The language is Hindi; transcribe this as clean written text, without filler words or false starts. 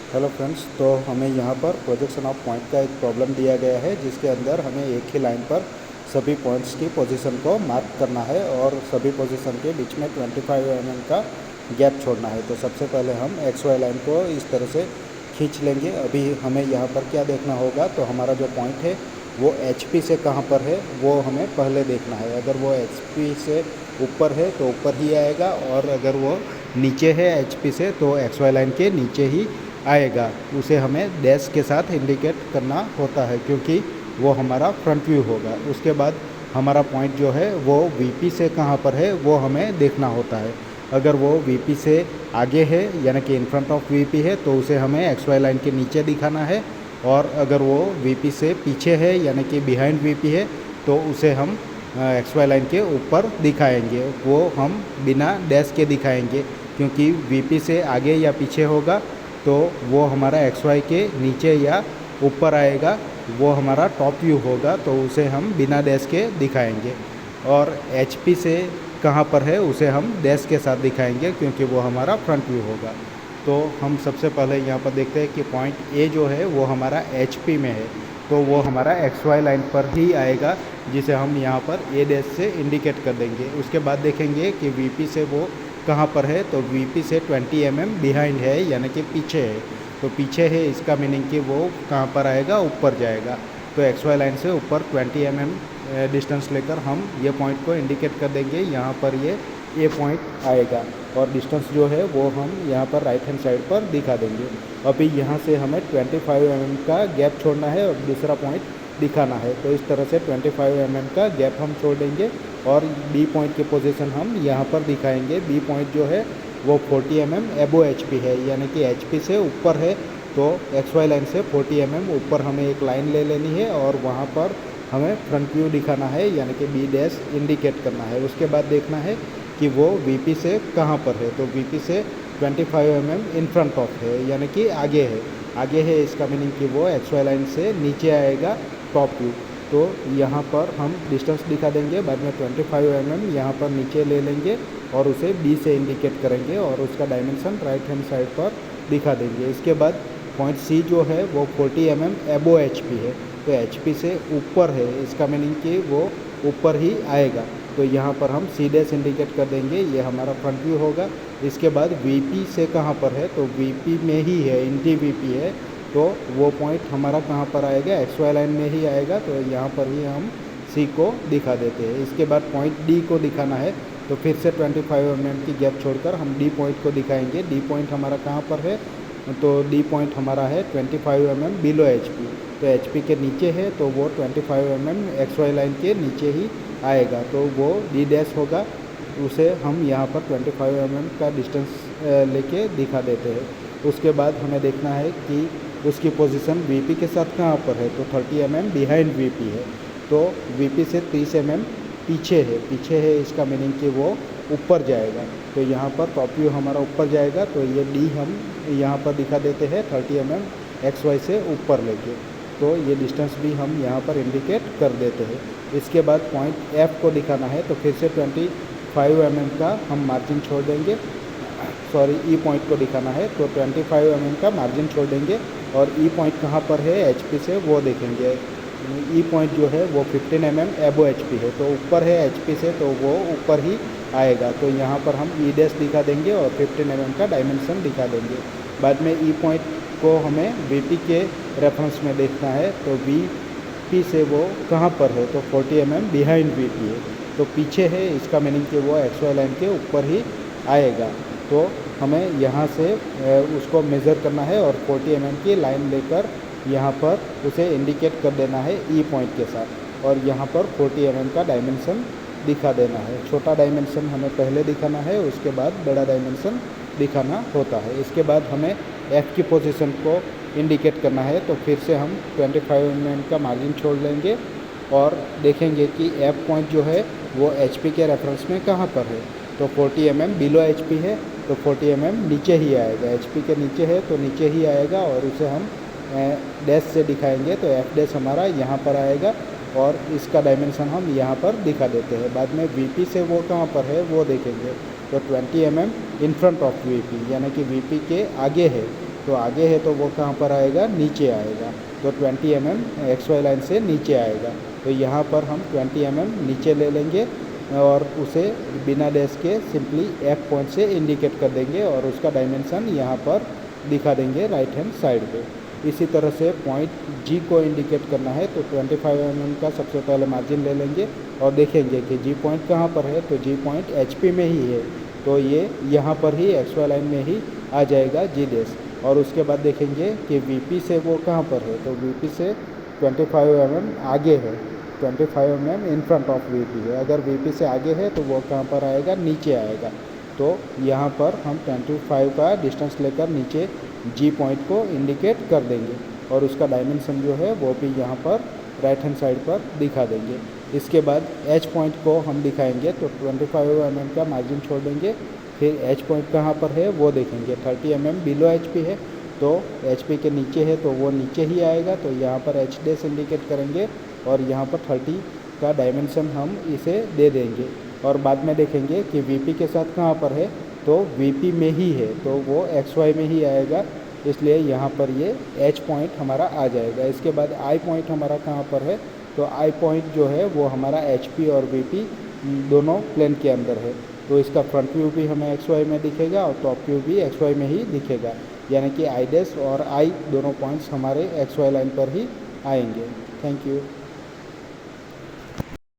हेलो फ्रेंड्स, तो हमें यहाँ पर प्रोजेक्शन ऑफ पॉइंट का एक प्रॉब्लम दिया गया है, जिसके अंदर हमें एक ही लाइन पर सभी पॉइंट्स की पोजीशन को मार्क करना है और सभी पोजीशन के बीच में 25 mm का गैप छोड़ना है। तो सबसे पहले हम एक्स वाई लाइन को इस तरह से खींच लेंगे। अभी हमें यहाँ पर क्या देखना होगा, तो हमारा जो पॉइंट है वो एच पी से कहाँ पर है वो हमें पहले देखना है। अगर वो एच पी से ऊपर है तो ऊपर ही आएगा, और अगर वो नीचे है एच पी से तो एक्स वाई लाइन के नीचे ही आएगा। उसे हमें डैश के साथ इंडिकेट करना होता है, क्योंकि वो हमारा फ्रंट व्यू होगा। उसके बाद हमारा पॉइंट जो है वो वीपी से कहाँ पर है वो हमें देखना होता है। अगर वो वीपी से आगे है यानी कि इन फ्रंट ऑफ वीपी है तो उसे हमें एक्स वाई लाइन के नीचे दिखाना है, और अगर वो वीपी से पीछे है यानी कि बिहाइंड वीपी है तो उसे हम एक्स वाई लाइन के ऊपर दिखाएंगे। वो हम बिना डैश के दिखाएंगे, क्योंकि वीपी से आगे या पीछे होगा तो वो हमारा एक्स वाई के नीचे या ऊपर आएगा, वो हमारा टॉप व्यू होगा, तो उसे हम बिना डैश के दिखाएंगे। और एच पी से कहाँ पर है उसे हम डैश के साथ दिखाएंगे, क्योंकि वो हमारा फ्रंट व्यू होगा। तो हम सबसे पहले यहाँ पर देखते हैं कि पॉइंट ए जो है वो हमारा एच पी में है, तो वो हमारा एक्स वाई लाइन पर ही आएगा, जिसे हम यहाँ पर ए डैश से इंडिकेट कर देंगे। उसके बाद देखेंगे कि वीपी से वो कहाँ पर है, तो वीपी से 20 mm बिहाइंड है यानी कि पीछे है। तो पीछे है इसका मीनिंग कि वो कहाँ पर आएगा, ऊपर जाएगा। तो एक्स वाई लाइन से ऊपर 20 mm डिस्टेंस लेकर हम ये पॉइंट को इंडिकेट कर देंगे। यहाँ पर ये ए पॉइंट आएगा, और डिस्टेंस जो है वो हम यहाँ पर राइट हैंड साइड पर दिखा देंगे। अभी यहाँ से हमें 25 mm का गैप छोड़ना है और दूसरा पॉइंट दिखाना है। तो इस तरह से 25 mm का गैप हम छोड़ देंगे, और बी पॉइंट की पोजीशन हम यहाँ पर दिखाएंगे। बी पॉइंट जो है वो 40 mm एबो एच पी है, यानी कि एच पी से ऊपर है। तो एक्स वाई लाइन से 40 mm ऊपर हमें एक लाइन ले लेनी है, और वहाँ पर हमें फ्रंट व्यू दिखाना है यानी कि बी डैश इंडिकेट करना है। उसके बाद देखना है कि वो वीपी से कहाँ पर है, तो वीपी से 25 mm इन फ्रंट ऑफ है यानी कि आगे है। आगे है इसका मीनिंग कि वो एक्स वाई लाइन से नीचे आएगा, टॉप व्यू। तो यहाँ पर हम डिस्टेंस दिखा देंगे, बाद में 25 mm यहाँ पर नीचे ले लेंगे और उसे बी से इंडिकेट करेंगे, और उसका डायमेंशन राइट हैंड साइड पर दिखा देंगे। इसके बाद पॉइंट सी जो है वो 40 mm एबो एच पी है, तो एच पी से ऊपर है, इसका मीनिंग कि वो ऊपर ही आएगा। तो यहाँ पर हम सी डैश इंडिकेट कर देंगे, ये हमारा फ्रंट व्यू होगा। इसके बाद वीपी से कहाँ पर है, तो वीपी में ही है, इंटी वीपी है, तो वो पॉइंट हमारा कहाँ पर आएगा, एक्स वाई लाइन में ही आएगा। तो यहाँ पर ही हम सी को दिखा देते हैं। इसके बाद पॉइंट डी को दिखाना है, तो फिर से 25 mm की गैप छोड़कर हम डी पॉइंट को दिखाएंगे। डी पॉइंट हमारा कहाँ पर है, तो डी पॉइंट हमारा है 25 mm बिलो एच पी। तो एच पी के नीचे है, तो वो 25 mm एक्स वाई लाइन के नीचे ही आएगा, तो वो डी डैश होगा। उसे हम यहाँ पर 25 mm का डिस्टेंस लेके दिखा देते हैं। उसके बाद हमें देखना है कि उसकी पोजीशन वीपी के साथ कहाँ पर है, तो 30 mm बिहाइंड वीपी है। तो वीपी से 30 mm पीछे है, पीछे है इसका मीनिंग कि वो ऊपर जाएगा। तो यहाँ पर टॉप व्यू हमारा ऊपर जाएगा, तो ये डी हम यहाँ पर दिखा देते हैं 30 mm एक्स वाई से ऊपर लेके। तो ये डिस्टेंस भी हम यहाँ पर इंडिकेट कर देते हैं। इसके बाद पॉइंट एफ को दिखाना है, तो फिर से 25 mm का हम मार्जिन छोड़ देंगे। सॉरी, ई पॉइंट को दिखाना है, तो 25 mm का मार्जिन छोड़ देंगे, और ई पॉइंट कहाँ पर है एच पी से वो देखेंगे। ई पॉइंट जो है वो 15 mm एबो एच पी है, तो ऊपर है एच पी से, तो वो ऊपर ही आएगा। तो यहाँ पर हम ई डैश दिखा देंगे और 15 mm का डायमेंशन दिखा देंगे। बाद में ई पॉइंट को हमें वी पी के रेफरेंस में देखना है, तो वी पी से वो कहाँ पर है, तो 40 mm बिहाइंड वी पी है, तो पीछे है, इसका मीनिंग कि वो एक्स वाई लाइन के ऊपर ही आएगा। तो हमें यहाँ से उसको मेज़र करना है, और 40 mm की लाइन लेकर यहाँ पर उसे इंडिकेट कर देना है ई पॉइंट के साथ, और यहाँ पर 40 mm का डायमेंशन दिखा देना है। छोटा डायमेंशन हमें पहले दिखाना है, उसके बाद बड़ा डायमेंशन दिखाना होता है। इसके बाद हमें एफ़ की पोजीशन को इंडिकेट करना है, तो फिर से हम 25 mm का मार्जिन छोड़ लेंगे, और देखेंगे कि एफ पॉइंट जो है वो एच पी के रेफरेंस में कहाँ पर है, तो 40 mm बिलो एच पी है, तो 40 mm नीचे ही आएगा। एच पी के नीचे है तो नीचे ही आएगा, और उसे हम डैश से दिखाएंगे, तो एफ डैश हमारा यहाँ पर आएगा, और इसका डायमेंशन हम यहाँ पर दिखा देते हैं। बाद में वीपी से वो कहाँ पर है वो देखेंगे, तो 20 mm in front of VP, यानी कि वीपी के आगे है, तो आगे है तो वो कहाँ पर आएगा, नीचे आएगा। तो 20 mm XY लाइन से नीचे आएगा। तो यहाँ पर हम 20 mm नीचे ले लेंगे और उसे बिना डैश के सिंपली F पॉइंट से इंडिकेट कर देंगे और उसका डायमेंशन यहाँ पर दिखा देंगे राइट हैंड साइड पे। इसी तरह से पॉइंट G को इंडिकेट करना है तो 25 mm का सबसे पहले मार्जिन ले लेंगे और देखेंगे कि G पॉइंट कहाँ पर है। तो G पॉइंट HP में ही है, तो ये यहाँ पर ही XY लाइन में ही आ जाएगा G डैश। और उसके बाद देखेंगे कि VP से वो कहाँ पर है। तो VP से 25 mm आगे है, 25 mm in front of VP है। अगर VP से आगे है तो वो कहाँ पर आएगा, नीचे आएगा। तो यहाँ पर हम 25 का डिस्टेंस लेकर नीचे G पॉइंट को इंडिकेट कर देंगे और उसका डायमेंशन जो है वो भी यहाँ पर राइट हैंड साइड पर दिखा देंगे। इसके बाद H पॉइंट को हम दिखाएंगे तो 25 mm का मार्जिन छोड़ देंगे। फिर H पॉइंट कहाँ पर है वो देखेंगे, 30 mm बिलो HP है, तो HP के नीचे है तो वो नीचे ही आएगा। तो यहाँ पर H डैश इंडिकेट करेंगे और यहाँ पर 30 का डायमेंशन हम इसे दे देंगे। और बाद में देखेंगे कि VP के साथ कहाँ पर है, तो VP में ही है, तो वो XY में ही आएगा, इसलिए यहाँ पर ये H पॉइंट हमारा आ जाएगा। इसके बाद I पॉइंट हमारा कहाँ पर है, तो I पॉइंट जो है वो हमारा HP और VP दोनों प्लेन के अंदर है। तो इसका फ्रंट व्यू भी हमें XY में दिखेगा और टॉप व्यू भी XY में ही दिखेगा, यानी कि I डैश और I दोनों पॉइंट्स हमारे XY लाइन पर ही आएंगे। Thank you.